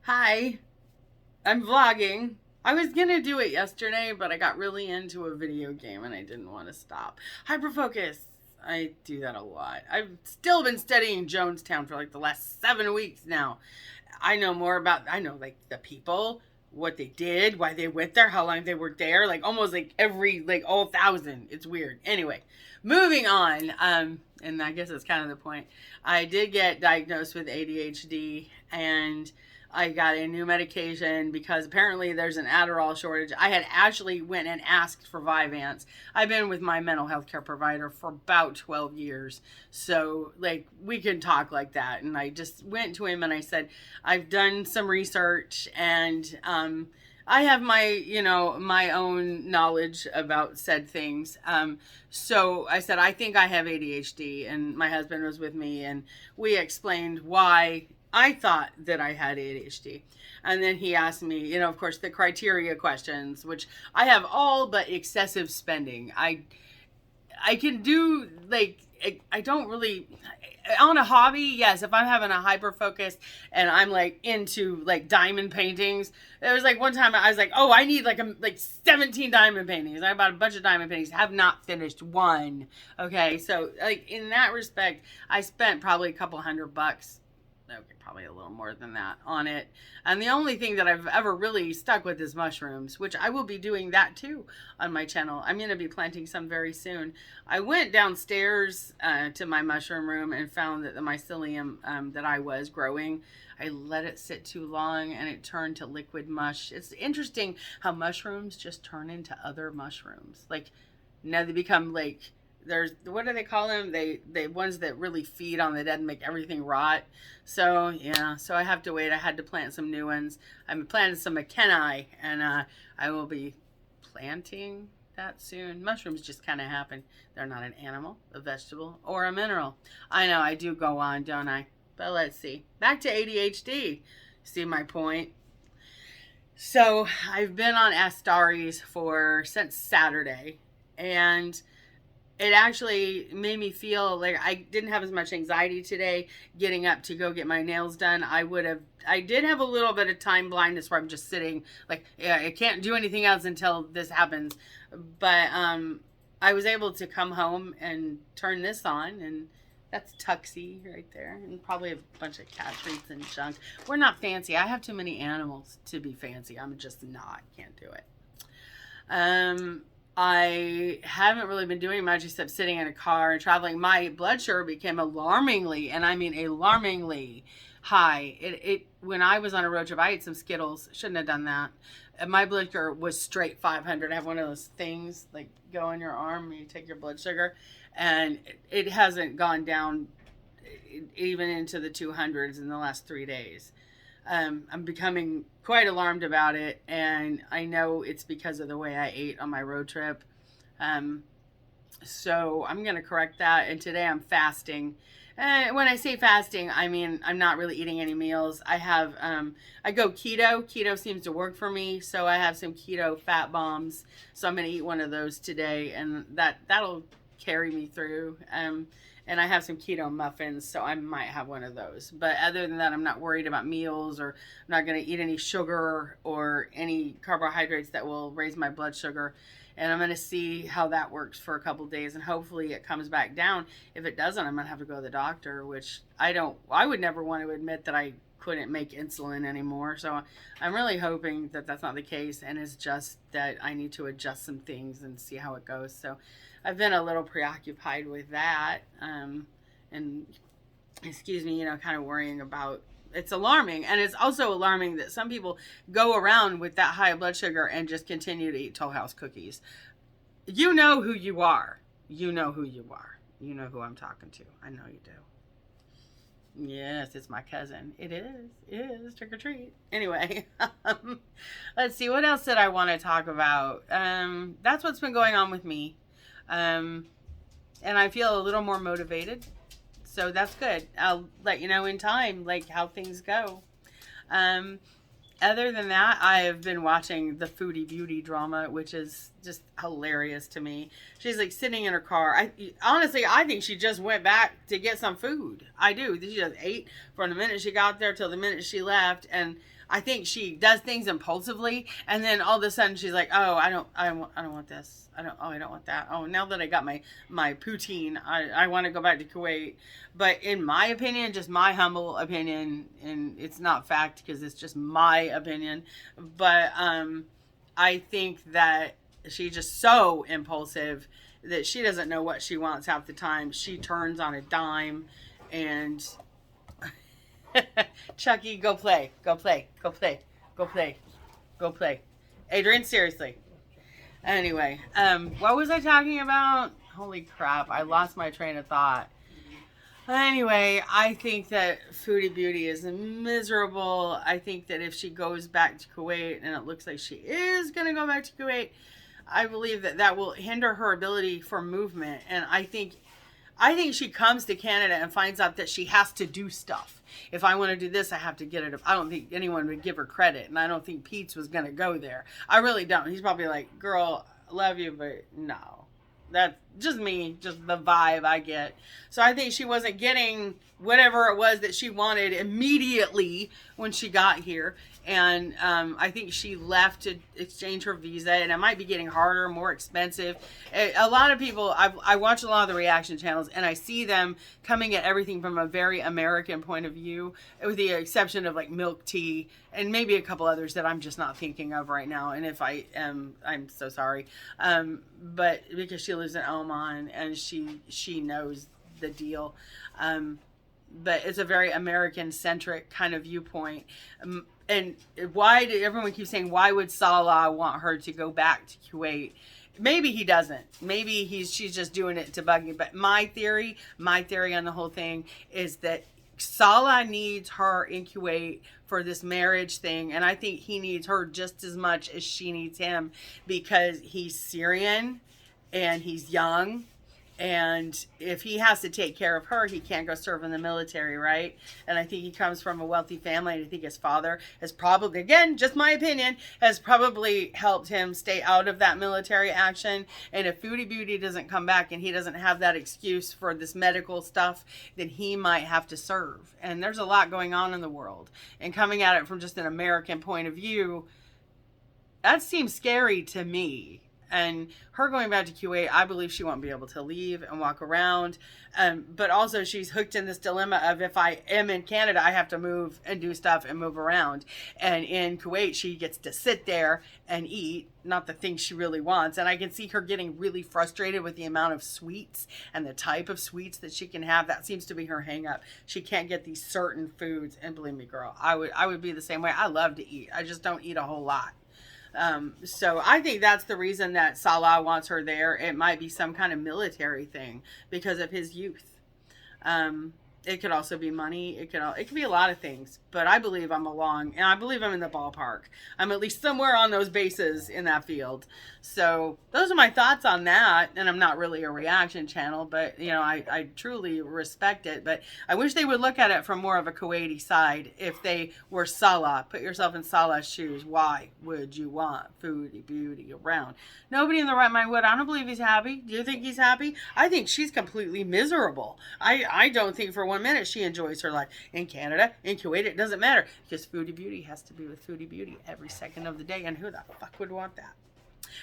Hi, I'm vlogging. I was gonna do it yesterday, but I got really into a video game and I didn't want to stop. Hyperfocus. I do that a lot. I've still been studying Jonestown for like the last 7 weeks now. I know like the people, what they did, why they went there, how long they were there, like almost like every, like all thousand. It's weird. Anyway, moving on. And I guess that's kind of the point. I did get diagnosed with ADHD and I got a new medication because apparently there's an Adderall shortage. I had actually went and asked for Vyvanse. I've been with my mental health care provider for about 12 years. So like we can talk like that. And I just went to him and I said, I've done some research and I have my own knowledge about said things. So I said, I think I have ADHD, and my husband was with me, and we explained why I thought that I had ADHD. And then he asked me, of course, the criteria questions, which I have all but excessive spending. I can do like I don't really on a hobby. Yes, if I'm having a hyper focus and I'm like into like diamond paintings. There was like one time I was like, oh, I need like 17 diamond paintings. I bought a bunch of diamond paintings, have not finished one. Okay, so like in that respect, I spent probably a couple $100. Okay, probably a little more than that on it. And the only thing that I've ever really stuck with is mushrooms, which I will be doing that too on my channel. I'm going to be planting some very soon. I went downstairs to my mushroom room and found that the mycelium that I was growing, I let it sit too long and it turned to liquid mush. It's interesting how mushrooms just turn into other mushrooms. Like now they become like, there's, what do they call them? They ones that really feed on the dead and make everything rot. So yeah, so I have to wait. I had to plant some new ones. I'm planting some McKenna, and I will be planting that soon. Mushrooms just kind of happen. They're not an animal, a vegetable, or a mineral. I know I do go on, don't I? But let's see. Back to ADHD. See my point? So I've been on Astaris since Saturday, and it actually made me feel like I didn't have as much anxiety today getting up to go get my nails done. I did have a little bit of time blindness where I'm just sitting like, yeah, I can't do anything else until this happens. But I was able to come home and turn this on, and that's Tuxie right there, and probably a bunch of cat treats and junk. We're not fancy. I have too many animals to be fancy. I'm just not. Can't do it. I haven't really been doing much except sitting in a car and traveling. My blood sugar became alarmingly, and I mean alarmingly high. It when I was on a road trip, I ate some Skittles. Shouldn't have done that. And my blood sugar was straight 500. I have one of those things like go on your arm and you take your blood sugar, and it hasn't gone down even into the 200s in the last 3 days. I'm becoming quite alarmed about it, and I know it's because of the way I ate on my road trip. So I'm going to correct that, and today I'm fasting. And when I say fasting, I mean I'm not really eating any meals. I go keto. Keto seems to work for me, so I have some keto fat bombs. So I'm going to eat one of those today, and that'll carry me through. And I have some keto muffins, so I might have one of those. But other than that, I'm not worried about meals, or I'm not going to eat any sugar or any carbohydrates that will raise my blood sugar. And I'm going to see how that works for a couple days, and hopefully it comes back down. If it doesn't, I'm going to have to go to the doctor, which I would never want to admit that I couldn't make insulin anymore. So I'm really hoping that that's not the case, and it's just that I need to adjust some things and see how it goes. So I've been a little preoccupied with that, and excuse me, kind of worrying about. It's alarming, and it's also alarming that some people go around with that high blood sugar and just continue to eat Toll House cookies. You know who you are. You know who you are. You know who I'm talking to. I know you do. Yes, it's my cousin. It is. It is. Trick or treat. Anyway, let's see. What else did I want to talk about? That's what's been going on with me. And I feel a little more motivated. So that's good. I'll let you know in time, like how things go. Other than that, I have been watching the Foodie Beauty drama, which is just hilarious to me. She's like sitting in her car. Honestly, I think she just went back to get some food. I do. She just ate from the minute she got there till the minute she left. And I think she does things impulsively, and then all of a sudden she's like, "Oh, I don't want this. I don't want that. Oh, now that I got my poutine, I want to go back to Kuwait." But in my opinion, just my humble opinion, and it's not fact because it's just my opinion, but I think that she's just so impulsive that she doesn't know what she wants half the time. She turns on a dime, and Chucky, go play. Go play. Go play. Go play. Go play. Adrian, seriously. Anyway, what was I talking about? Holy crap, I lost my train of thought. Anyway, I think that Foodie Beauty is miserable. I think that if she goes back to Kuwait, and it looks like she is going to go back to Kuwait, I believe that that will hinder her ability for movement. And I think she comes to Canada and finds out that she has to do stuff. If I want to do this, I have to get it. I don't think anyone would give her credit. And I don't think Pete's was going to go there. I really don't. He's probably like, girl, I love you, but no. That's just me, just the vibe I get. So I think she wasn't getting whatever it was that she wanted immediately when she got here. And I think she left to exchange her visa, and it might be getting harder, more expensive. A lot of people, I watch a lot of the reaction channels, and I see them coming at everything from a very American point of view, with the exception of like Milk Tea and maybe a couple others that I'm just not thinking of right now. And if I am, I'm so sorry. But because she lives in Oman and she knows the deal. But it's a very American-centric kind of viewpoint. And why did everyone keep saying, why would Salah want her to go back to Kuwait? Maybe he doesn't. Maybe she's just doing it to bug you. But my theory on the whole thing is that Salah needs her in Kuwait for this marriage thing. And I think he needs her just as much as she needs him, because he's Syrian and he's young. And if he has to take care of her, he can't go serve in the military, right? And I think he comes from a wealthy family, and I think his father has probably, again, just my opinion, has probably helped him stay out of that military action. And if Foodie Beauty doesn't come back and he doesn't have that excuse for this medical stuff, then he might have to serve. And there's a lot going on in the world. And coming at it from just an American point of view, that seems scary to me. And her going back to Kuwait, I believe she won't be able to leave and walk around. But also she's hooked in this dilemma of, if I am in Canada, I have to move and do stuff and move around. And in Kuwait, she gets to sit there and eat, not the things she really wants. And I can see her getting really frustrated with the amount of sweets and the type of sweets that she can have. That seems to be her hang up. She can't get these certain foods. And believe me, girl, I would be the same way. I love to eat. I just don't eat a whole lot. So I think that's the reason that Salah wants her there. It might be some kind of military thing because of his youth. It could also be money. It could be a lot of things, but I believe I'm along, and I believe I'm in the ballpark. I'm at least somewhere on those bases in that field. So those are my thoughts on that. And I'm not really a reaction channel, but you know, I truly respect it, but I wish they would look at it from more of a Kuwaiti side. If they were Salah, put yourself in Salah's shoes. Why would you want Foodie Beauty around? Nobody in the right mind would. I don't believe he's happy. Do you think he's happy? I think she's completely miserable. I don't think for 1 minute she enjoys her life in Canada, in Kuwait. It doesn't matter, because Foodie Beauty has to be with Foodie Beauty every second of the day, and who the fuck would want that?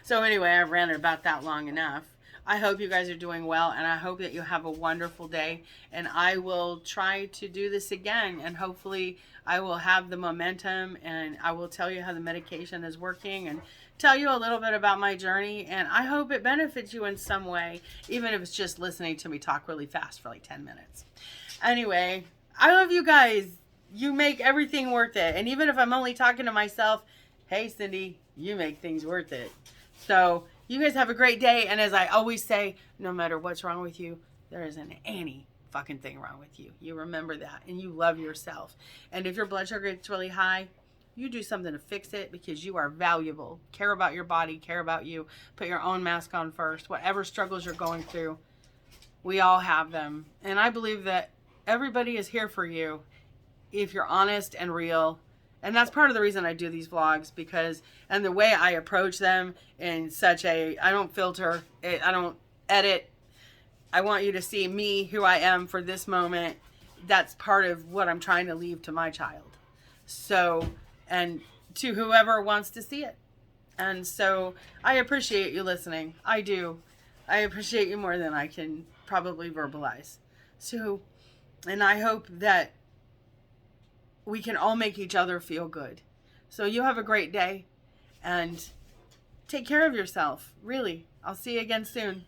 So anyway, I've ranted about that long enough. I hope you guys are doing well, and I hope that you have a wonderful day, and I will try to do this again, and hopefully I will have the momentum, and I will tell you how the medication is working, and tell you a little bit about my journey, and I hope it benefits you in some way, even if it's just listening to me talk really fast for like 10 minutes. Anyway, I love you guys. You make everything worth it, and even if I'm only talking to myself, hey Cindy, you make things worth it. So you guys have a great day, and as I always say, no matter what's wrong with you, there isn't any fucking thing wrong with you. You remember that, and you love yourself. And if your blood sugar gets really high, you do something to fix it, because you are valuable. Care about your body, care about you. Put your own mask on first. Whatever struggles you're going through, we all have them. And I believe that everybody is here for you if you're honest and real. And that's part of the reason I do these vlogs, because, and the way I approach them in such a, I don't filter it, I don't edit. I want you to see me, who I am for this moment. That's part of what I'm trying to leave to my child. So and to whoever wants to see it. And so I appreciate you listening. I do. I appreciate you more than I can probably verbalize. So, and I hope that we can all make each other feel good. So you have a great day and take care of yourself. Really. I'll see you again soon.